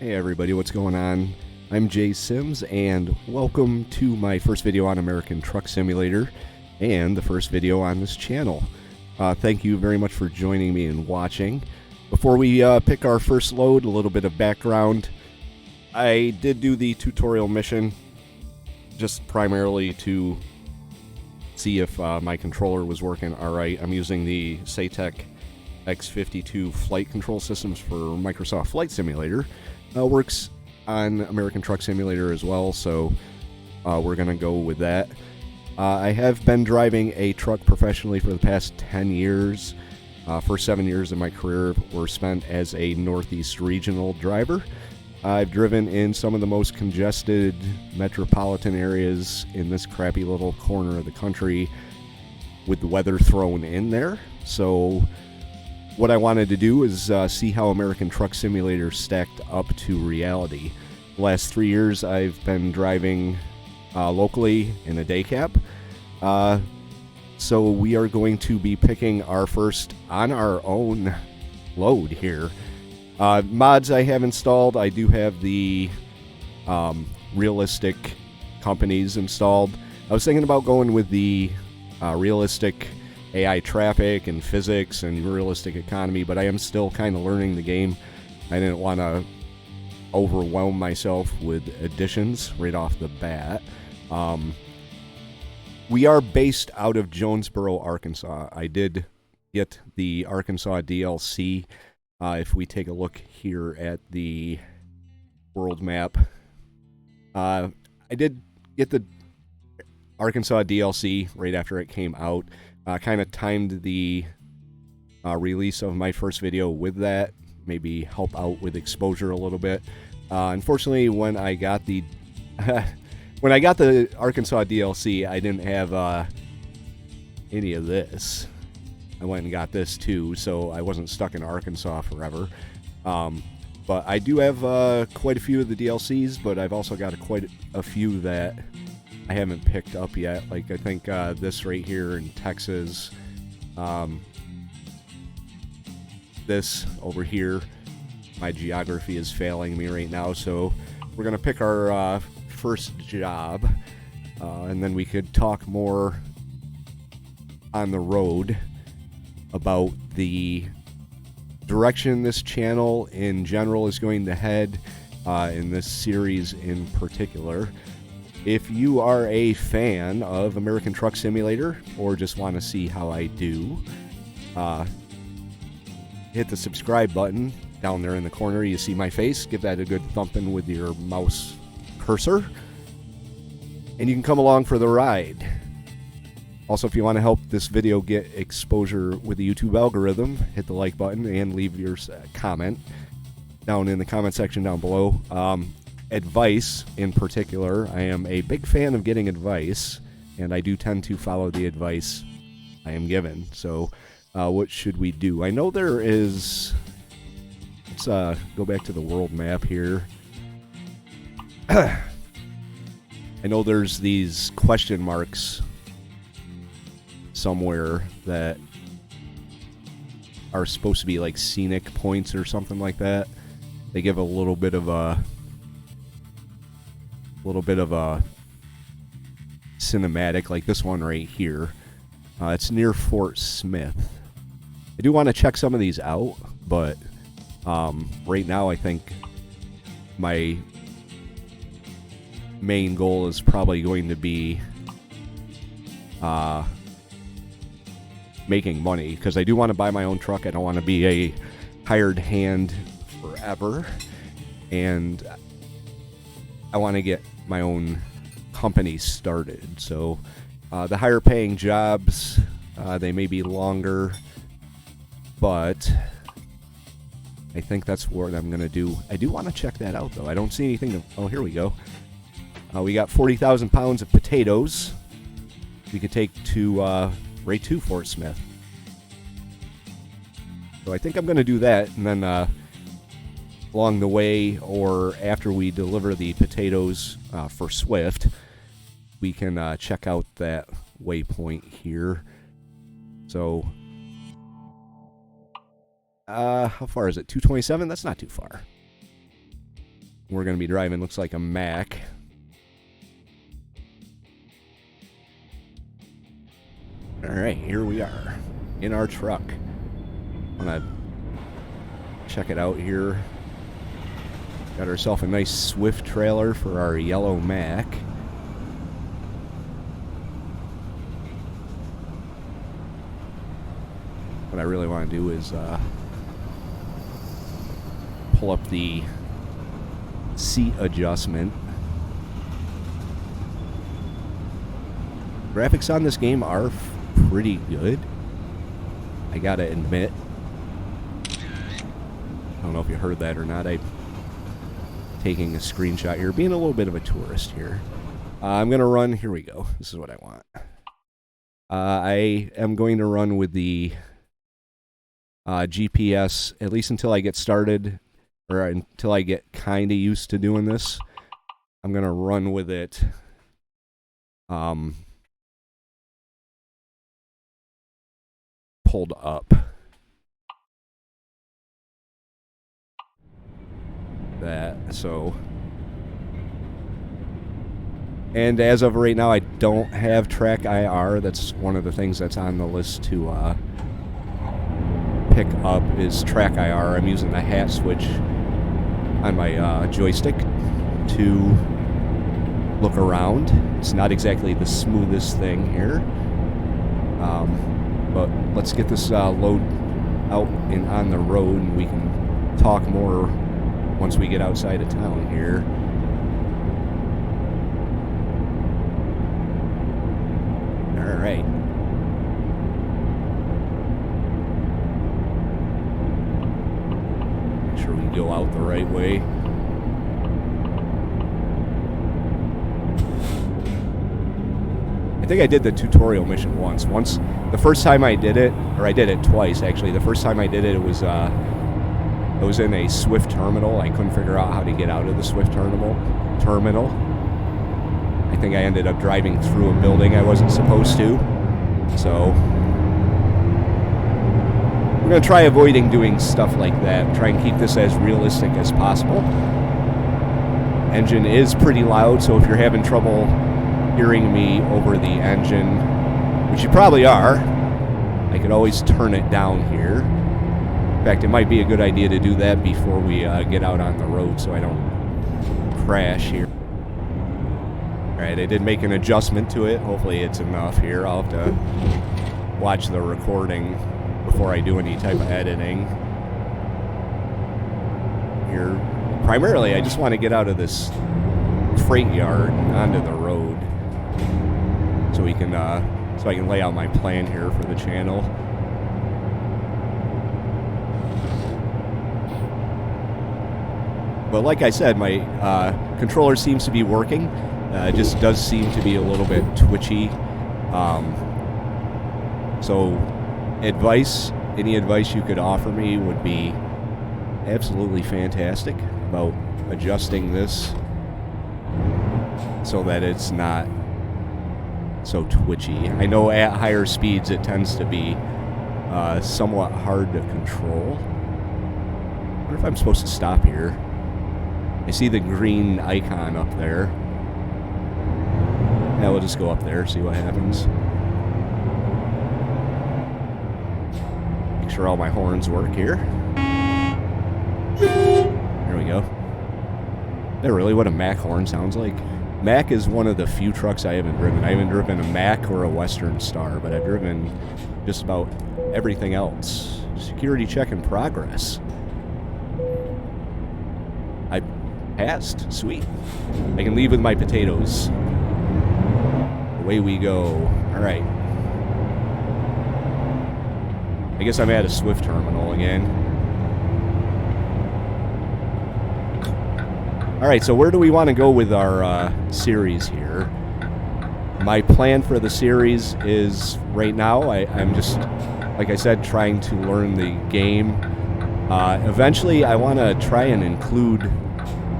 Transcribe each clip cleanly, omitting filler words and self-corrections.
Hey everybody, what's going on? I'm Jay Sims, and welcome to my first video on American Truck Simulator, and the first video on this channel. Thank you very much for joining me and watching. Before we pick our first load, a little bit of background. I did do the tutorial mission, just primarily to see if my controller was working alright. I'm using the Satec X52 flight control systems for Microsoft Flight Simulator. Works on American Truck Simulator as well, so we're going to go with that. I have been driving a truck professionally for the past 10 years. First 7 years of my career were spent as a Northeast regional driver. I've driven in some of the most congested metropolitan areas in this crappy little corner of the country with the weather thrown in there. So what I wanted to do is see how American Truck Simulator stacked up to reality. The last 3 years I've been driving locally in a day cab. So we are going to be picking our first on our own load here. Mods I have installed, I do have the realistic companies installed. I was thinking about going with the realistic AI traffic and physics and realistic economy, but I am still kind of learning the game. I didn't want to overwhelm myself with additions right off the bat. We are based out of Jonesboro, Arkansas. I did get the Arkansas DLC. If we take a look here at the world map, I did get the Arkansas DLC right after it came out. Kind of timed the release of my first video with that, maybe help out with exposure a little bit. Unfortunately, when I got the Arkansas DLC, I didn't have any of this. I went and got this too, so I wasn't stuck in Arkansas forever. But I do have quite a few of the DLCs, but I've also got quite a few that I haven't picked up yet. Like I think this right here in Texas, this over here. My geography is failing me right now, so we're gonna pick our first job, and then we could talk more on the road about the direction this channel in general is going to head, in this series in particular. If you are a fan of American Truck Simulator or just want to see how I do, hit the subscribe button down there in the corner. You see my face. Give that a good thumping with your mouse cursor, and you can come along for the ride. Also, if you want to help this video get exposure with the YouTube algorithm, hit the like button and leave your comment down in the comment section down below. Advice in particular, I am a big fan of getting advice, and I do tend to follow the advice I am given. So what should we do? I know there is, let's go back to the world map here. I know there's these question marks somewhere that are supposed to be like scenic points or something like that. They give a little bit of a cinematic, like this one right here. It's near Fort Smith. I do want to check some of these out, but right now I think my main goal is probably going to be making money, because I do want to buy my own truck. I don't want to be a hired hand forever, and I want to get my own company started. So the higher paying jobs, they may be longer, but I think that's what I'm going to do. I do want to check that out, though. I don't see anything. Oh, here we go. We got 40,000 pounds of potatoes we could take to right to Fort Smith. So I think I'm going to do that, and then along the way, or after we deliver the potatoes for Swift, we can check out that waypoint here. So how far is it? 227? That's not too far. we're going to be driving looks like a Mack. Alright, here we are in our truck. I'm going to check it out here. Got ourselves a nice Swift trailer for our yellow Mack. What I really want to do is pull up the seat adjustment. Graphics on this game are pretty good, I gotta admit. I don't know if you heard that or not. I'm taking a screenshot here, being a little bit of a tourist here. I'm gonna run, here we go, this is what I want. I am going to run with the GPS, at least until I get started, or until I get kind of used to doing this. I'm going to run with it pulled up. So. And as of right now, I don't have Track IR. That's one of the things that's on the list to pick up is Track IR. I'm using the hat switch on my joystick to look around. It's not exactly the smoothest thing here, but let's get this load out and on the road, and we can talk more once we get outside of town here. All right. Make sure we go out the right way. I think I did the tutorial mission once. The first time I did it, or I did it twice actually. The first time I did it, it was in a Swift terminal. I couldn't figure out how to get out of the Swift terminal. I think I ended up driving through a building I wasn't supposed to. So we're going to try avoiding doing stuff like that. Try and keep this as realistic as possible. Engine is pretty loud, so if you're having trouble hearing me over the engine, which you probably are, I could always turn it down here. In fact, it might be a good idea to do that before we get out on the road so I don't crash here. Alright, I did make an adjustment to it. Hopefully it's enough here. I'll have to watch the recording before I do any type of editing. Here, primarily I just want to get out of this freight yard onto the road so we can so I can lay out my plan here for the channel. But like I said, my controller seems to be working. It just does seem to be a little bit twitchy. So any advice you could offer me would be absolutely fantastic about adjusting this so that it's not so twitchy. I know at higher speeds it tends to be somewhat hard to control. I wonder if I'm supposed to stop here. I see the green icon up there. Yeah, we'll just go up there, see what happens. Make sure all my horns work here. There we go. Is that really what a Mack horn sounds like? Mack is one of the few trucks I haven't driven. I haven't driven a Mack or a Western Star, but I've driven just about everything else. Security check in progress. I passed. Sweet. I can leave with my potatoes. Away we go. Alright. I guess I'm at a Swift terminal again. Alright, so where do we want to go with our series here? My plan for the series is, right now, I'm just, like I said, trying to learn the game. Eventually, I want to try and include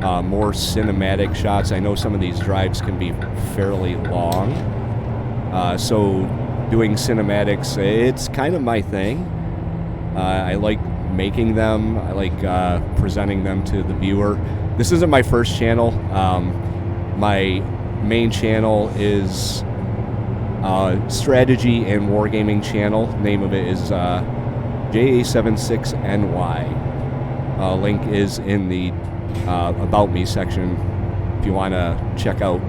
more cinematic shots. I know some of these drives can be fairly long. So doing cinematics, it's kind of my thing. I like making them. I like presenting them to the viewer. This isn't my first channel. My main channel is strategy and wargaming channel. Name of it is JA76NY. Link is in the About Me section if you want to check out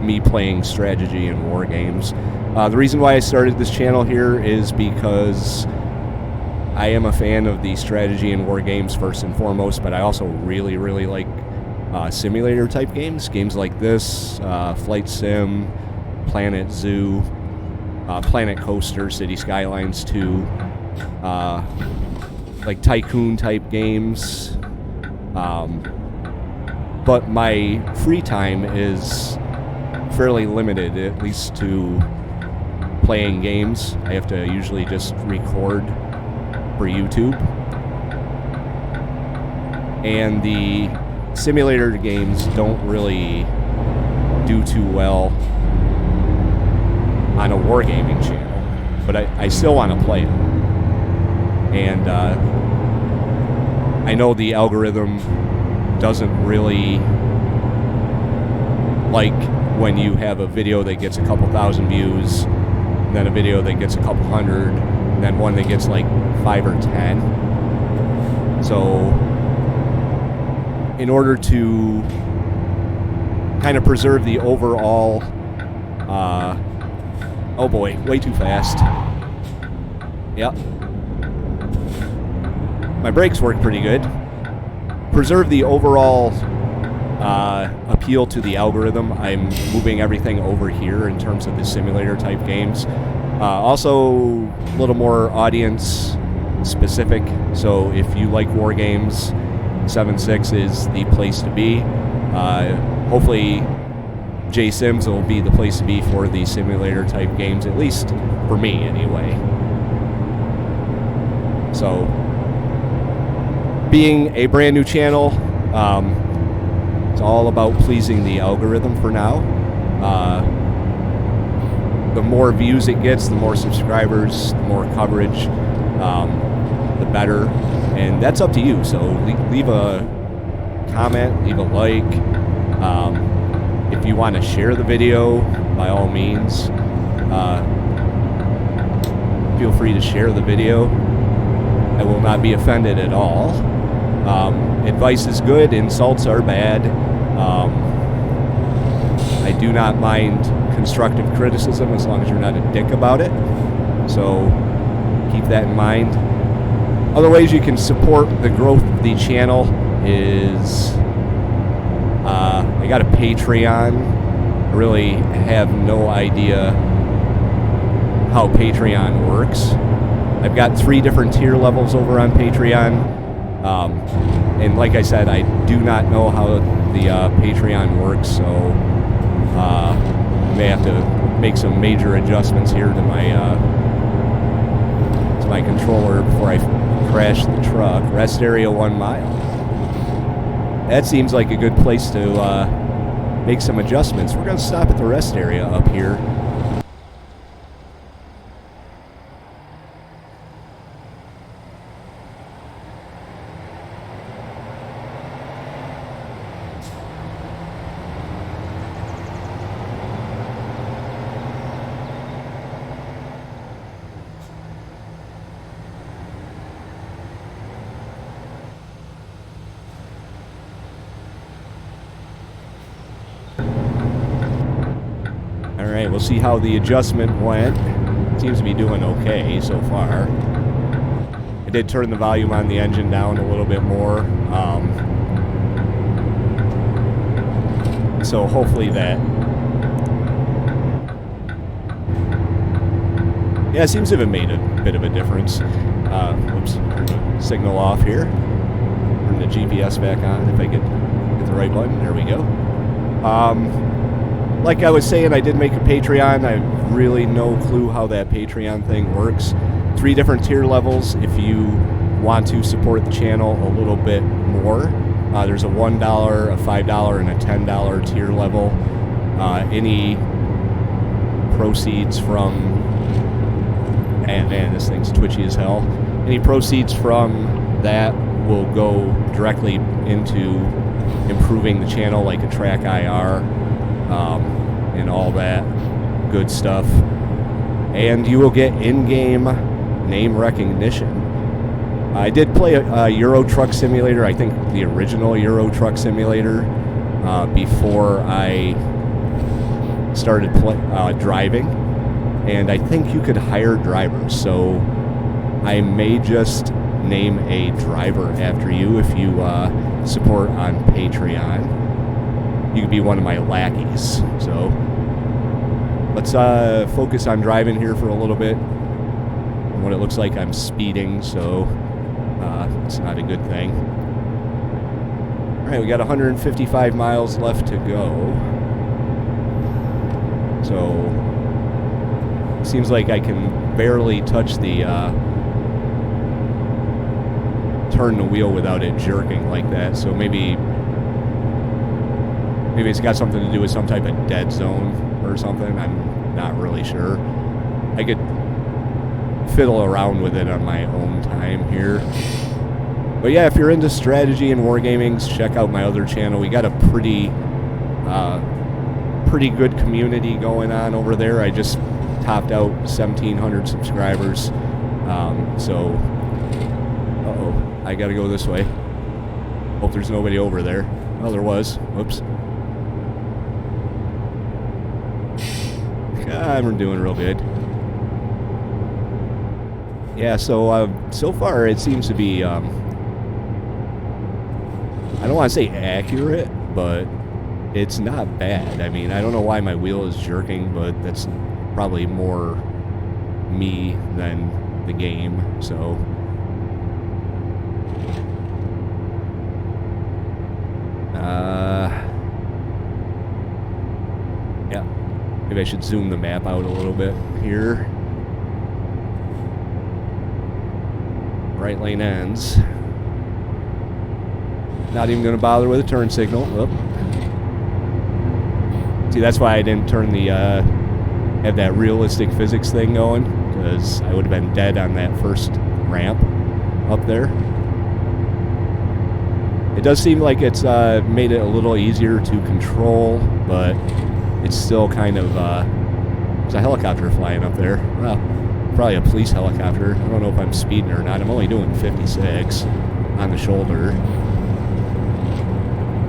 me playing strategy and war games. The reason why I started this channel here is because I am a fan of the strategy and war games first and foremost, but I also really, really like simulator type games. Games like this, Flight Sim, Planet Zoo, Planet Coaster, City Skylines 2, like tycoon type games. But my free time is fairly limited, at least to playing games. I have to usually just record for YouTube. And the simulator games don't really do too well on a wargaming channel, but I still want to play them. And I know the algorithm doesn't really like when you have a video that gets a couple thousand views, and then a video that gets a couple hundred, and then one that gets like 5 or 10. So in order to kind of preserve the overall oh boy, way too fast. Yep. My brakes work pretty good. Preserve the overall appeal to the algorithm, I'm moving everything over here in terms of the simulator type games. Also, a little more audience specific. So if you like war games, 7.6 is the place to be. Hopefully, J Sims will be the place to be for the simulator type games, at least for me anyway. So, being a brand new channel, it's all about pleasing the algorithm for now. The more views it gets, the more subscribers, the more coverage, the better. And that's up to you. So leave a comment, leave a like. If you want to share the video, by all means, feel free to share the video. I will not be offended at all. Advice is good, insults are bad. I do not mind constructive criticism as long as you're not a dick about it. So keep that in mind. Other ways you can support the growth of the channel is I got a Patreon. I really have no idea how Patreon works. I've got 3 different tier levels over on Patreon. And like I said, I do not know how the Patreon works, so I may have to make some major adjustments here to my controller before I crash the truck. Rest area 1 mile. That seems like a good place to make some adjustments. We're going to stop at the rest area up here. Alright, we'll see how the adjustment went. Seems to be doing okay so far. I did turn the volume on the engine down a little bit more. So hopefully that... Yeah, it seems to have made a bit of a difference. Whoops, turn the signal off here. Turn the GPS back on if I could hit the right button. There we go. Like I was saying, I did make a Patreon. I have really no clue how that Patreon thing works. 3 different tier levels if you want to support the channel a little bit more. There's a $1, a $5, and a $10 tier level. Any proceeds from... Man, this thing's twitchy as hell. Any proceeds from that will go directly into improving the channel, like a track IR, and all that good stuff. And you will get in-game name recognition. I did play a Euro Truck Simulator, I think the original Euro Truck Simulator, before I started driving, and I think you could hire drivers, so I may just name a driver after you if you support on Patreon. You could be one of my lackeys. So let's focus on driving here for a little bit. And what it looks like, I'm speeding, so it's not a good thing. Alright, we got 155 miles left to go. So seems like I can barely touch the turn the wheel without it jerking like that. So maybe it's got something to do with some type of dead zone or something. I'm not really sure. I could fiddle around with it on my own time here. But yeah, if you're into strategy and wargamings, check out my other channel. We got a pretty good community going on over there. I just topped out 1,700 subscribers. So, I gotta go this way. Hope there's nobody over there. Oh, there was. Whoops. I'm doing real good. Yeah, so far it seems to be, I don't want to say accurate, but it's not bad. I mean, I don't know why my wheel is jerking, but that's probably more me than the game, so. Yeah, maybe I should zoom the map out a little bit here. Right lane ends. Not even going to bother with a turn signal. Whoop. See, that's why I didn't turn the, have that realistic physics thing going, because I would have been dead on that first ramp up there. It does seem like it's made it a little easier to control, but it's still kind of, there's a helicopter flying up there. Well, probably a police helicopter. I don't know if I'm speeding or not. I'm only doing 56 on the shoulder.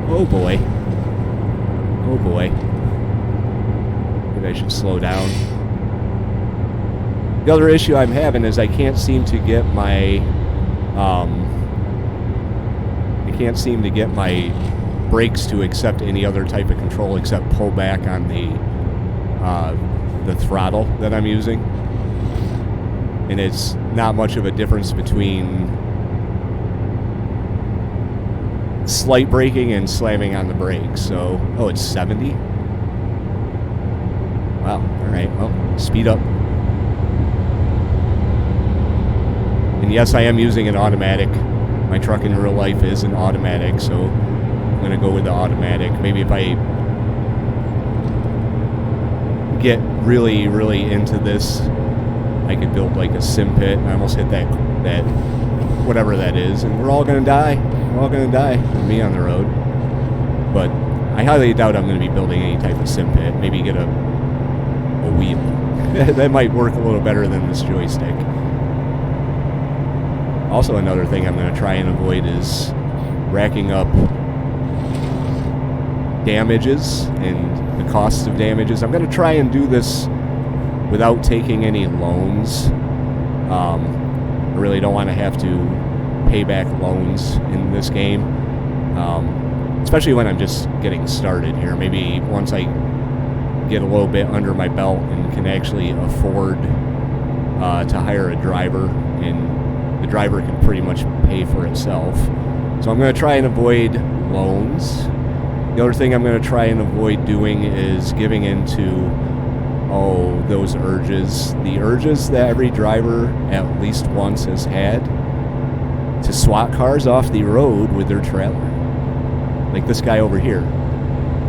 Oh boy. Oh boy. Maybe I should slow down. The other issue I'm having is I can't seem to get my, brakes to accept any other type of control except pull back on the throttle that I'm using. And it's not much of a difference between slight braking and slamming on the brakes. So, oh, it's 70? Wow, alright, well, speed up. And yes, I am using an automatic. My truck in real life is an automatic, so I'm going to go with the automatic. Maybe if I get really, really into this, I could build like a sim pit. I almost hit that whatever that is, and we're all going to die. We're all going to die with me on the road. But I highly doubt I'm going to be building any type of sim pit. Maybe get a wheel. That might work a little better than this joystick. Also, another thing I'm going to try and avoid is racking up damages and the costs of damages. I'm going to try and do this without taking any loans. I really don't want to have to pay back loans in this game, especially when I'm just getting started here. Maybe once I get a little bit under my belt and can actually afford to hire a driver, and the driver can pretty much pay for itself. So I'm going to try and avoid loans. The other thing I'm going to try and avoid doing is giving into, those urges. The urges that every driver at least once has had to swat cars off the road with their trailer. Like this guy over here.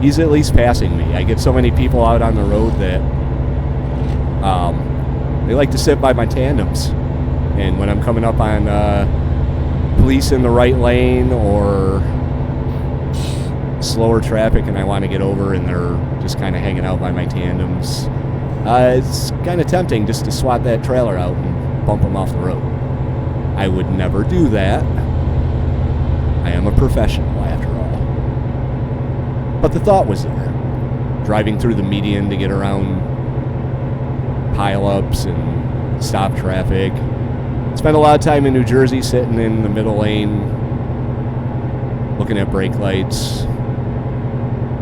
He's at least passing me. I get so many people out on the road that they like to sit by my tandems. And when I'm coming up on police in the right lane or slower traffic and I want to get over and they're just kind of hanging out by my tandems, it's kind of tempting just to swat that trailer out and bump them off the road. I would never do that. I am a professional after all. But the thought was there. Driving through the median to get around pileups and stop traffic. Spent a lot of time in New Jersey sitting in the middle lane looking at brake lights.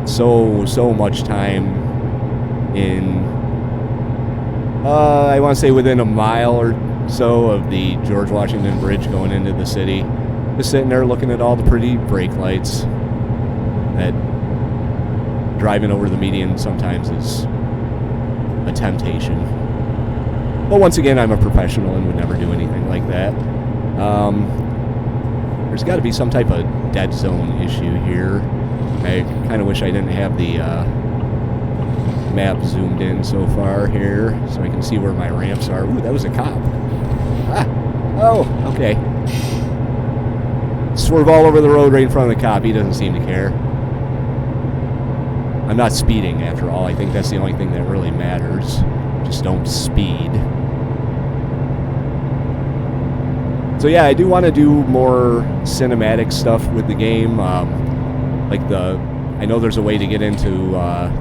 So much time in, I want to say within a mile or so of the George Washington Bridge going into the city. Just sitting there looking at all the pretty brake lights. That driving over the median sometimes is a temptation. But once again, I'm a professional and would never do anything like that. There's got to be some type of dead zone issue here. I kind of wish I didn't have the map zoomed in so far here so I can see where my ramps are. Ooh, that was a cop. Ah, oh, okay. Swerve all over the road right in front of the cop. He doesn't seem to care. I'm not speeding after all. I think that's the only thing that really matters. Just don't speed. So yeah, I do want to do more cinematic stuff with the game. I know there's a way to get into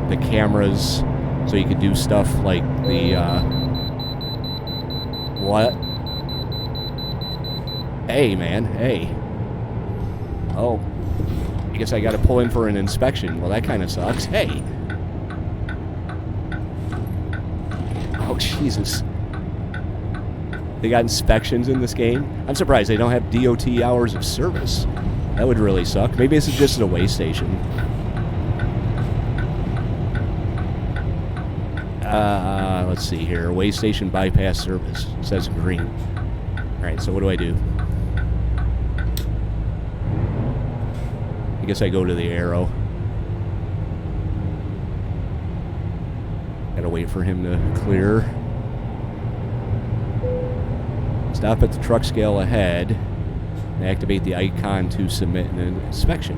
the cameras, so you could do stuff like the what? Hey man, hey. Oh, I guess I got to pull in for an inspection. Well, that kind of sucks. Hey. Oh Jesus. They got inspections in this game. I'm surprised they don't have DOT hours of service. That would really suck. Maybe this is just a way station. Let's see here. Way station bypass service. It says green. Alright, so what do I do? I guess I go to the arrow. Gotta wait for him to clear. Stop at the truck scale ahead and activate the icon to submit an inspection.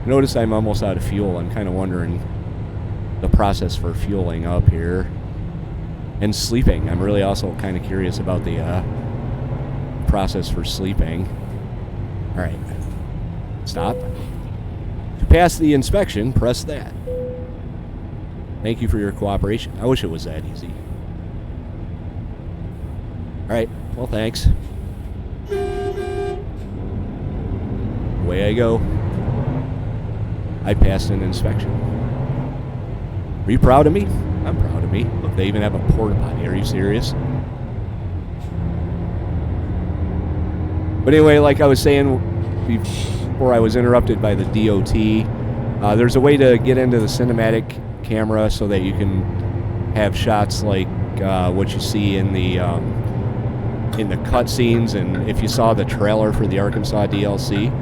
Notice I'm almost out of fuel. I'm kind of wondering the process for fueling up here. And sleeping. I'm really also kind of curious about the process for sleeping. Alright. Stop. To pass the inspection, press that. Thank you for your cooperation. I wish it was that easy. Alright, well thanks. Away I go. I passed an inspection. Are you proud of me? I'm proud of me. Look, they even have a porta potty. Are you serious? But anyway, like I was saying before I was interrupted by the DOT, there's a way to get into the cinematic camera so that you can have shots like what you see in the cutscenes, and if you saw the trailer for the Arkansas DLC,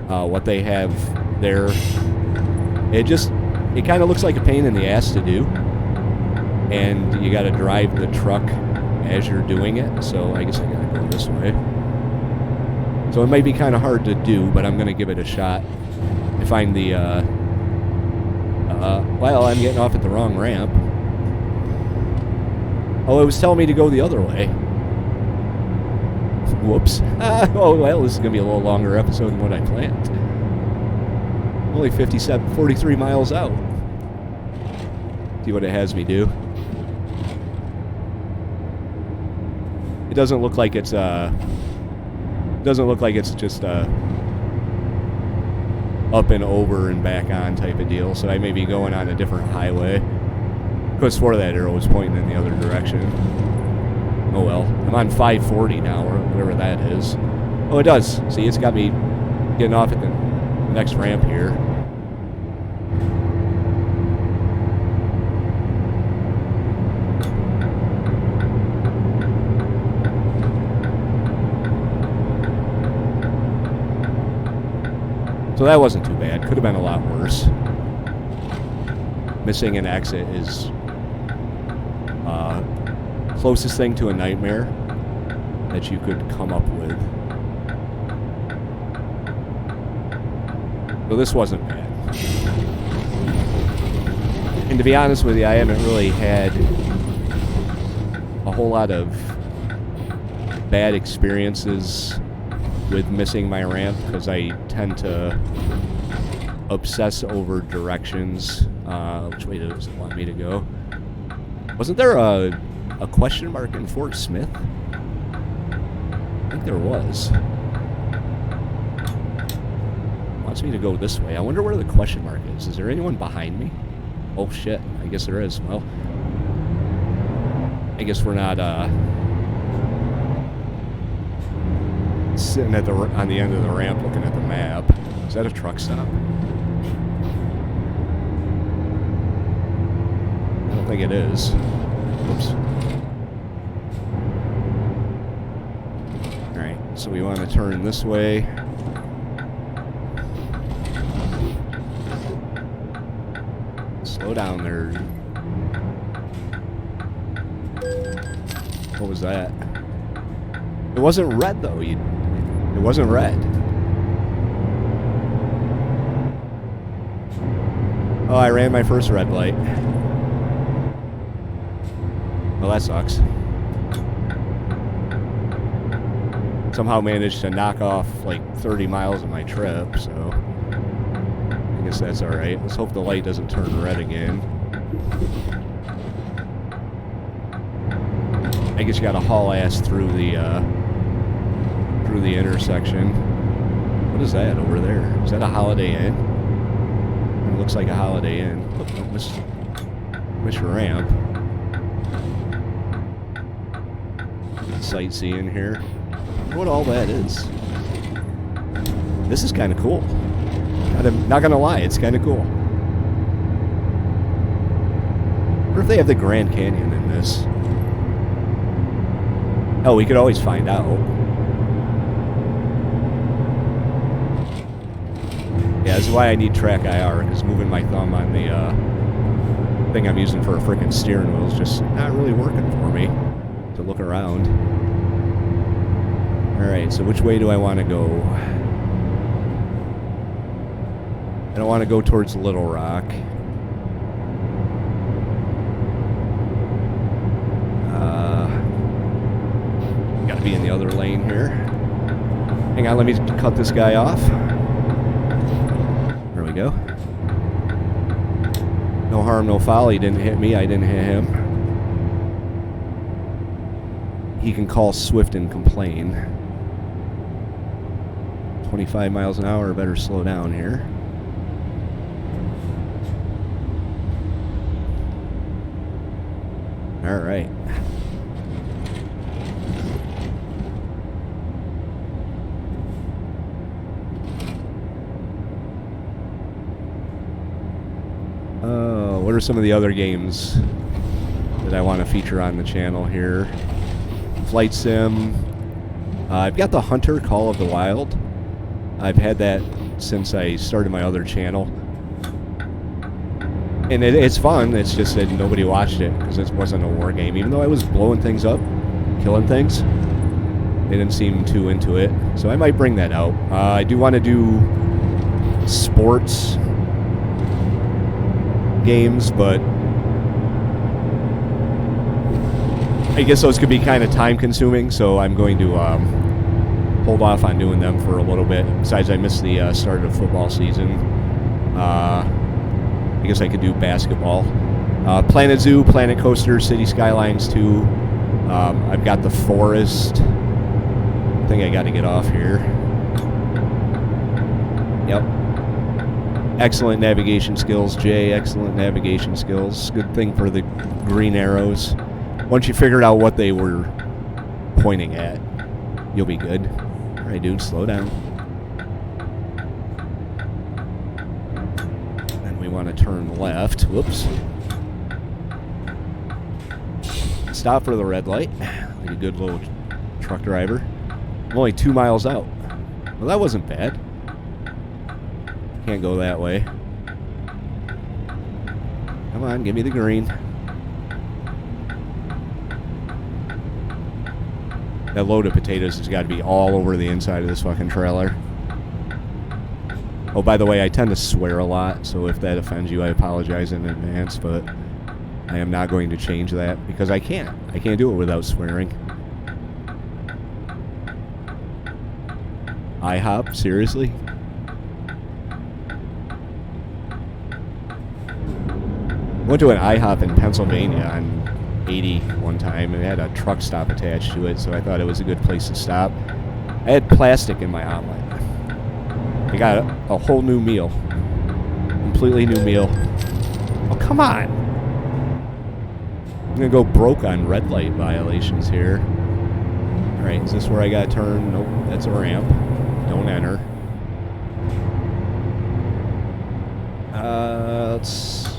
what they have there, it kind of looks like a pain in the ass to do, and you got to drive the truck as you're doing it. So I guess I gotta go this way. So it might be kind of hard to do, but I'm gonna give it a shot. I find the well, I'm getting off at the wrong ramp. Oh, it was telling me to go the other way. Whoops. Oh, well, this is going to be a little longer episode than what I planned. Only 43 miles out. See what it has me do. It doesn't look like it's just up and over and back on type of deal, so I may be going on a different highway. Because for that arrow was pointing in the other direction. Oh well, I'm on 540 now, or whatever that is. Oh, it does. See, it's got me getting off at the next ramp here. So that wasn't too bad. Could have been a lot worse. Missing an exit is closest thing to a nightmare that you could come up with. So this wasn't bad. And to be honest with you, I haven't really had a whole lot of bad experiences with missing my ramp because I tend to obsess over directions. Which way does it want me to go? Wasn't there a question mark in Fort Smith? I think there was. Wants me to go this way. I wonder where the question mark is. Is there anyone behind me? Oh shit, I guess there is. Well, I guess we're not sitting on the end of the ramp looking at the map. Is that a truck stop? I don't think it is. Oops. Alright, so we want to turn this way. Slow down there. What was that? It wasn't red though. It wasn't red. Oh, I ran my first red light. Well, that sucks. Somehow managed to knock off like 30 miles of my trip, so I guess that's alright. Let's hope the light doesn't turn red again. I guess you gotta haul ass through the intersection. What is that over there? Is that a Holiday Inn? It looks like a Holiday Inn. Oh, miss your ramp. Sightseeing here. What all that is. This is kind of cool. Not gonna lie, it's kind of cool. What if they have the Grand Canyon in this? Oh, we could always find out. Yeah, this is why I need track IR, because moving my thumb on the thing I'm using for a freaking steering wheel is just not really working for me to look around. Alright, so which way do I want to go? I don't want to go towards Little Rock. Gotta be in the other lane here. Hang on, let me cut this guy off. There we go. No harm, no foul. He didn't hit me, I didn't hit him. He can call Swift and complain. 25 miles an hour, better slow down here. Alright. What are some of the other games that I want to feature on the channel here? Flight Sim. I've got the Hunter Call of the Wild. I've had that since I started my other channel. And it's fun, it's just that nobody watched it because it wasn't a war game. Even though I was blowing things up, killing things, they didn't seem too into it. So I might bring that out. I do want to do sports games, but I guess those could be kind of time consuming, so I'm going to hold off on doing them for a little bit. Besides, I missed the start of football season. I guess I could do basketball. Planet Zoo, Planet Coaster, City Skylines 2. I've got the Forest. I think I got to get off here. Yep. Excellent navigation skills, Jay. Excellent navigation skills. Good thing for the green arrows. Once you figured out what they were pointing at, you'll be good. Alright, dude, slow down. And we want to turn left. Whoops. Stop for the red light. Like a good little truck driver. I'm only 2 miles out. Well, that wasn't bad. Can't go that way. Come on, give me the green. That load of potatoes has got to be all over the inside of this fucking trailer. Oh, by the way, I tend to swear a lot, so if that offends you, I apologize in advance, but I am not going to change that because I can't. I can't do it without swearing. IHOP? Seriously? I went to an IHOP in Pennsylvania on 80 one time, and it had a truck stop attached to it, so I thought it was a good place to stop. I had plastic in my omelet. I got a whole new meal. Completely new meal. Oh, come on! I'm gonna go broke on red light violations here. Alright, is this where I gotta turn? Nope, that's a ramp. Don't enter. Let's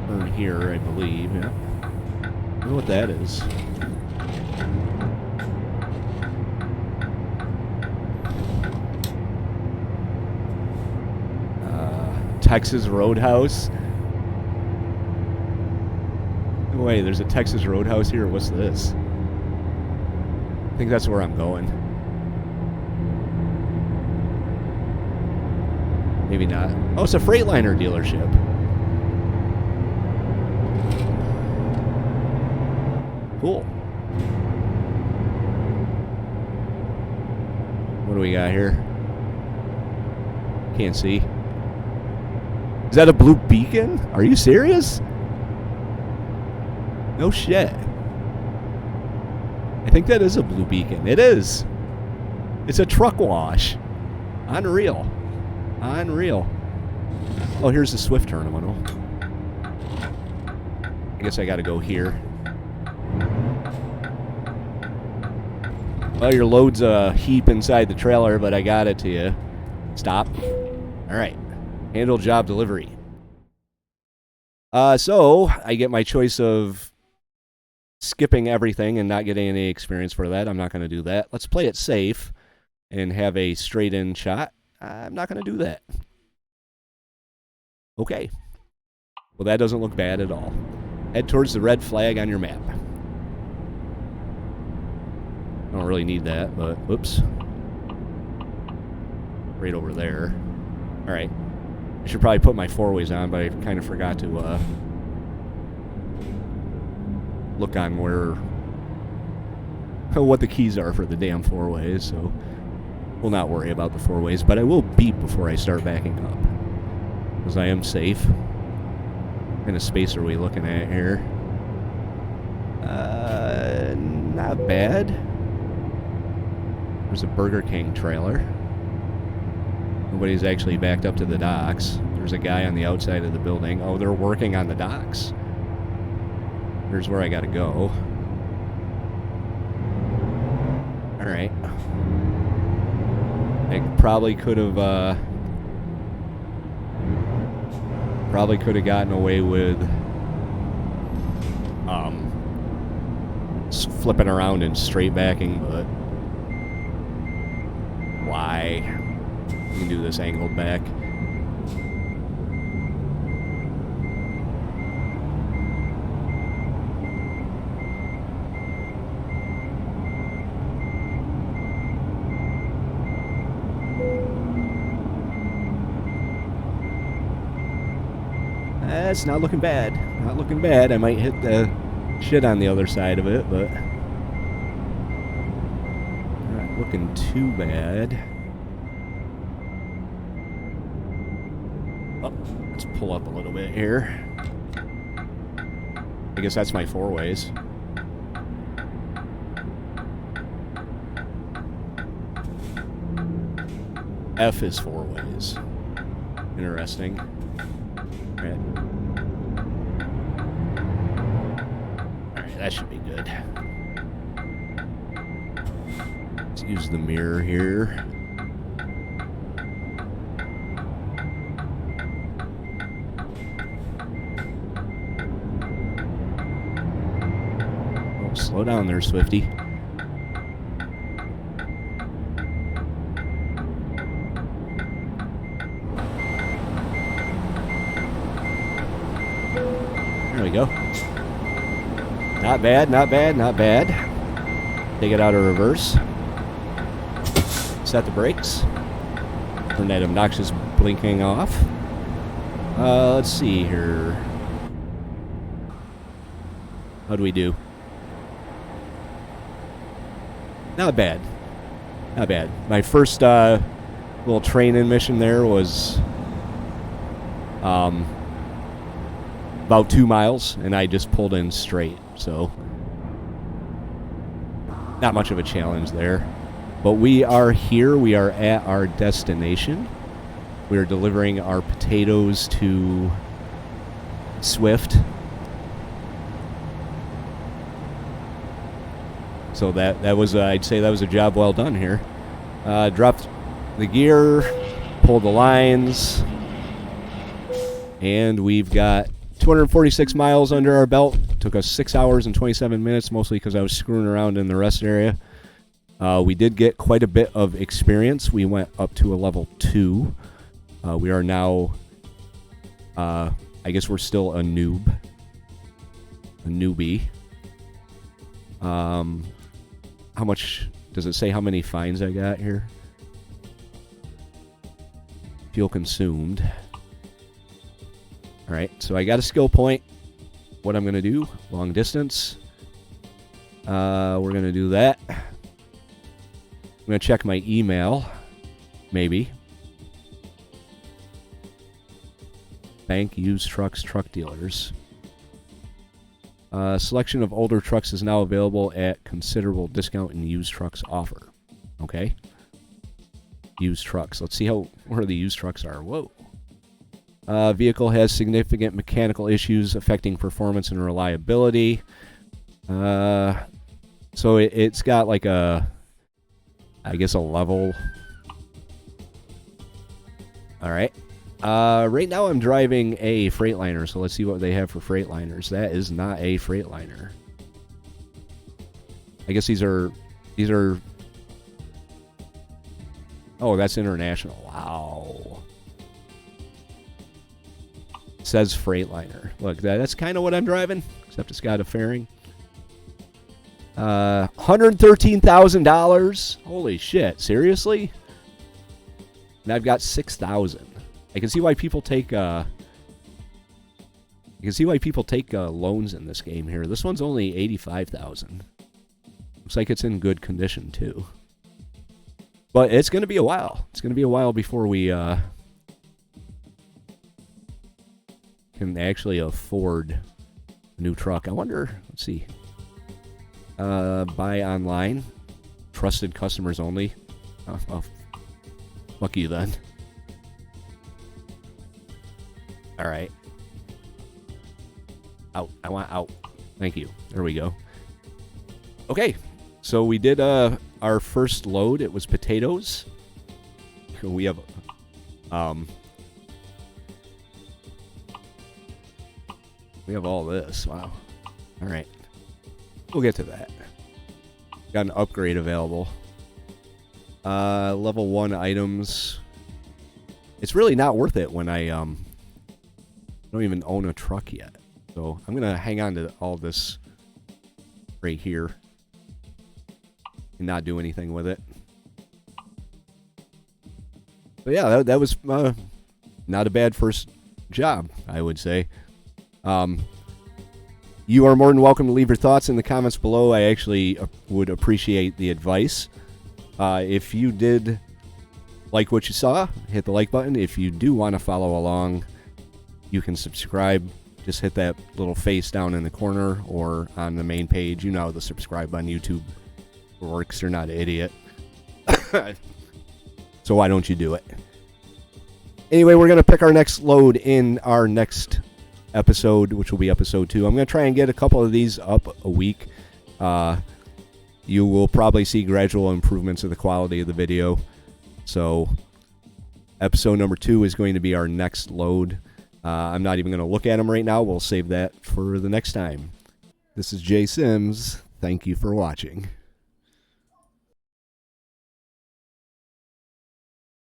turn here, I believe. Yeah. I don't know what that is. Texas Roadhouse. Wait, there's a Texas Roadhouse here? What's this? I think that's where I'm going. Maybe not. Oh, it's a Freightliner dealership. Cool. What do we got here? Can't see. Is that a blue beacon? Are you serious? No shit. I think that is a blue beacon. It is. It's a truck wash. Unreal. Unreal. Oh, here's the Swift terminal. I guess I gotta go here. Well, your load's a heap inside the trailer, but I got it to you. Stop. Alright. Handle job delivery. So, I get my choice of skipping everything and not getting any experience for that. I'm not going to do that. Let's play it safe and have a straight-in shot. I'm not going to do that. Okay. Well, that doesn't look bad at all. Head towards the red flag on your map. I don't really need that, but whoops. Right over there. All right. I should probably put my four-ways on, but I kind of forgot to look on where what the keys are for the damn four-ways, so we'll not worry about the four-ways, but I will beep before I start backing up, because I am safe. What kind of space are we looking at here? Not bad. There's a Burger King trailer. Nobody's actually backed up to the docks. There's a guy on the outside of the building. Oh, they're working on the docks. Here's where I gotta go. Alright. I probably could have gotten away with flipping around and straight backing, but why? We can do this angled back. That's not looking bad. Not looking bad. I might hit the shit on the other side of it, but not looking too bad. Oh, let's pull up a little bit here. I guess that's my four-ways. F is four-ways. Interesting. Alright. Alright, that should be good. Let's use the mirror here. Oh, slow down there, Swifty. There we go. Not bad, not bad, not bad. Take it out of reverse. Set the brakes. Turn that obnoxious blinking off. Let's see here. How do we do? Not bad. Not bad. My first little training mission there was about 2 miles, and I just pulled in straight, so not much of a challenge there. But we are here. We are at our destination. We are delivering our potatoes to Swift. So that was, I'd say that was a job well done here. Dropped the gear, pulled the lines, and we've got 246 miles under our belt. Took us 6 hours and 27 minutes, mostly because I was screwing around in the rest area. We did get quite a bit of experience. We went up to a level 2. We are now, I guess we're still a newbie. How much, does it say how many fines I got here? Fuel consumed. Alright, so I got a skill point. What I'm going to do, long distance. We're going to do that. I'm going to check my email. Maybe. Bank, used trucks, truck dealers. Selection of older trucks is now available at considerable discount in used trucks offer. Okay. Used trucks. Let's see where the used trucks are. Whoa. Vehicle has significant mechanical issues affecting performance and reliability. So it's got like a, I guess, a level. All right. Right now I'm driving a Freightliner, so let's see what they have for Freightliners. That is not a Freightliner. I guess these are. Oh, that's international. Wow. It says Freightliner. Look, that's kind of what I'm driving, except it's got a fairing. $113,000. Holy shit! Seriously? And I've got 6,000. I can see why people take. I can see why people take loans in this game here. This one's only 85,000. Looks like it's in good condition too. But it's going to be a while. It's going to be a while before we can actually afford a new truck. I wonder. Let's see. Buy online. Trusted customers only. Oh, fuck you then. All right. Out. I want out. Thank you. There we go. Okay. So we did our first load. It was potatoes. We have we have all this. Wow. All right. We'll get to that. Got an upgrade available. Level 1 items. It's really not worth it when I don't even own a truck yet. So I'm going to hang on to all this right here and not do anything with it. But yeah, that was not a bad first job, I would say. You are more than welcome to leave your thoughts in the comments below. I actually would appreciate the advice. If you did like what you saw, hit the like button. If you do want to follow along, you can subscribe. Just hit that little face down in the corner or on the main page. You know how the subscribe on YouTube works. You're not an idiot. So why don't you do it? Anyway, we're going to pick our next load in our next episode, which will be episode 2. I'm going to try and get a couple of these up a week. You will probably see gradual improvements of the quality of the video. So episode number 2 is going to be our next load. I'm not even going to look at them right now. We'll save that for the next time. This is Jay Sims. Thank you for watching.